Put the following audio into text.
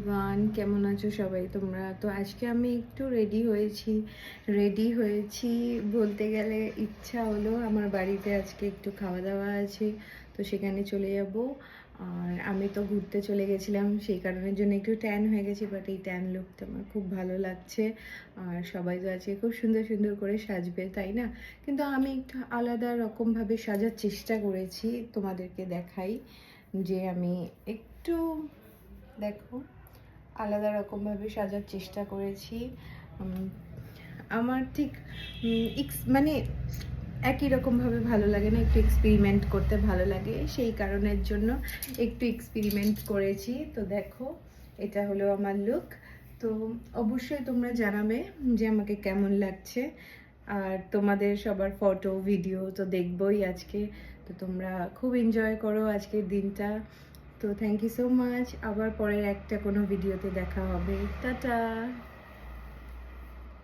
Everyone, কেমন আছো সবাই তোমরা? তো আজকে আমি একটু রেডি হয়েছি বলতে গেলে ইচ্ছা হলো আমার বাড়িতে আজকে একটু খাওয়া দাওয়া আছে, তো সেখানে চলে যাব। আর আমি তো ঘুরতে চলে গেছিলাম, সেই কারণের জন্য একটু ট্যান হয়ে গেছি, বাট এই ট্যান লুকটা আমার খুব ভালো লাগছে। আর সবাই তো আজকে খুব সুন্দর সুন্দর করে সাজবে, তাই না? কিন্তু আমি একটু আলাদা রকমভাবে সাজার চেষ্টা করেছি, তোমাদেরকে দেখাই যে আমি একটু দেখো আলাদা রকমভাবে সাজার চেষ্টা করেছি। আমার ঠিক মানে একই রকমভাবে ভালো লাগে না, একটু এক্সপেরিমেন্ট করতে ভালো লাগে, সেই কারণের জন্য একটু এক্সপেরিমেন্ট করেছি। তো দেখো, এটা হলো আমার লুক। তো অবশ্যই তোমরা জানাবে যে আমাকে কেমন লাগছে। আর তোমাদের সবার ফটো ভিডিও তো দেখবোই আজকে, তো তোমরা খুব এনজয় করো আজকের দিনটা। তো থ্যাংক ইউ সো মাচ। আবার পরের একটা কোনো ভিডিওতে দেখা হবে। টাটা।